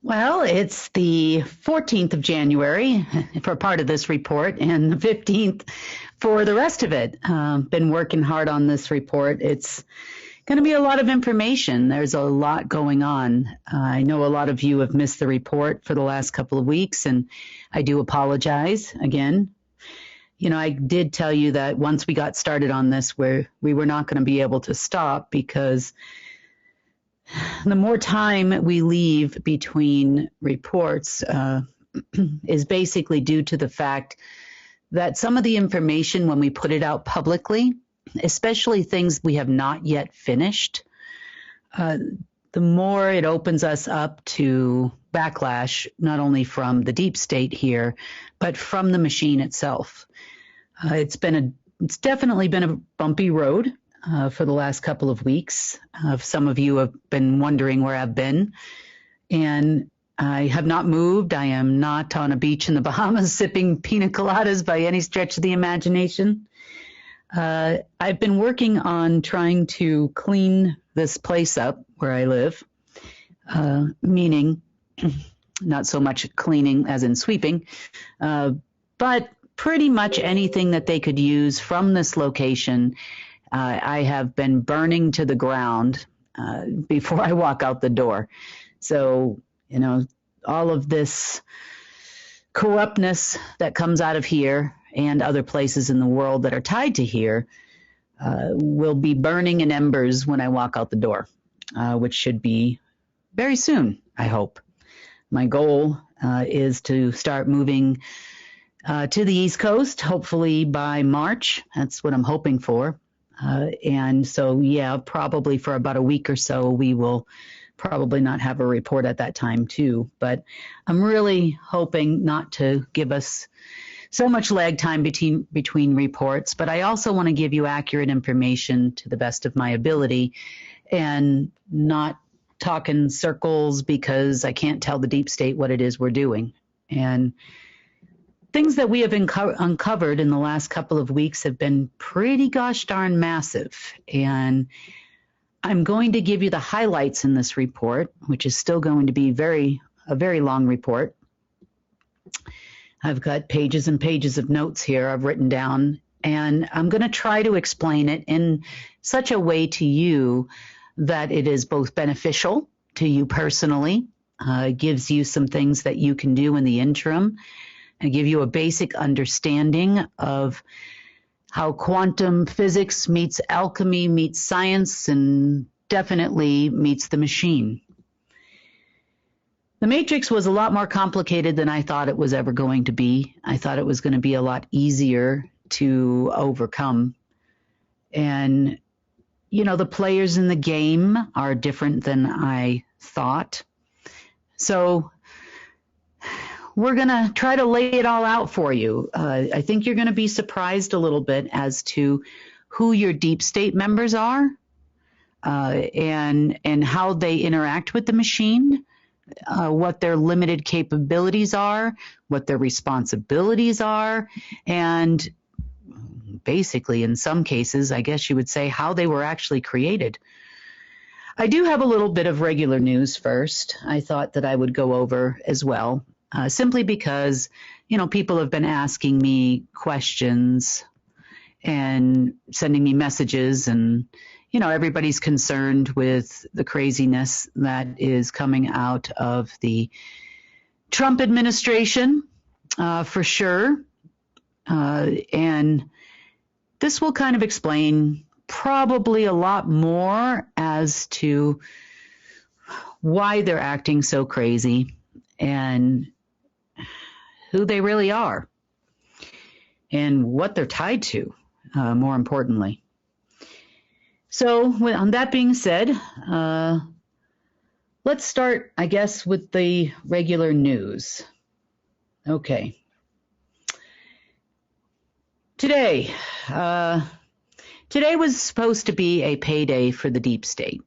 Well, it's the 14th of January for part of this report and the 15th for the rest of it. Been working hard on this report. It's going to be a lot of information. There's a lot going on. I know a lot of you have missed the report for the last couple of weeks, and I do apologize again. I did tell you that once we got started on this, we were not going to be able to stop because the more time we leave between reports is basically due to the fact that some of the information, when we put it out publicly, especially things we have not yet finished, the more it opens us up to backlash, not only from the deep state here, but from the machine itself. It's definitely been a bumpy road for the last couple of weeks. Some of you have been wondering where I've been, and I have not moved. I am not on a beach in the Bahamas sipping pina coladas by any stretch of the imagination. I've been working on trying to clean this place up where I live, meaning not so much cleaning as in sweeping, but pretty much anything that they could use from this location. I have been burning to the ground before I walk out the door. So, all of this corruptness that comes out of here and other places in the world that are tied to here will be burning in embers when I walk out the door, which should be very soon, I hope. My goal is to start moving to the East Coast, hopefully by March. That's what I'm hoping for. And so, probably for about a week or so, we will probably not have a report at that time too. But I'm really hoping not to give us so much lag time between reports. But I also want to give you accurate information to the best of my ability and not talk in circles because I can't tell the deep state what it is we're doing. And things that we have uncovered in the last couple of weeks have been pretty gosh darn massive. And I'm going to give you the highlights in this report, which is still going to be a very long report. I've got pages and pages of notes here I've written down, and I'm going to try to explain it in such a way to you that it is both beneficial to you personally, gives you some things that you can do in the interim, and give you a basic understanding of how quantum physics meets alchemy, meets science, and definitely meets the machine. The Matrix was a lot more complicated than I thought it was ever going to be. I thought it was going to be a lot easier to overcome. And, the players in the game are different than I thought. So we're going to try to lay it all out for you. I think you're going to be surprised a little bit as to who your deep state members are and how they interact with the machine, what their limited capabilities are, what their responsibilities are, and basically, in some cases, I guess you would say, how they were actually created. I do have a little bit of regular news first. I thought that I would go over as well. Simply because, people have been asking me questions and sending me messages, and, everybody's concerned with the craziness that is coming out of the Trump administration, for sure. And this will kind of explain probably a lot more as to why they're acting so crazy and who they really are and what they're tied to, more importantly. So on that being said, let's start, I guess, with the regular news. Okay. Today was supposed to be a payday for the deep state.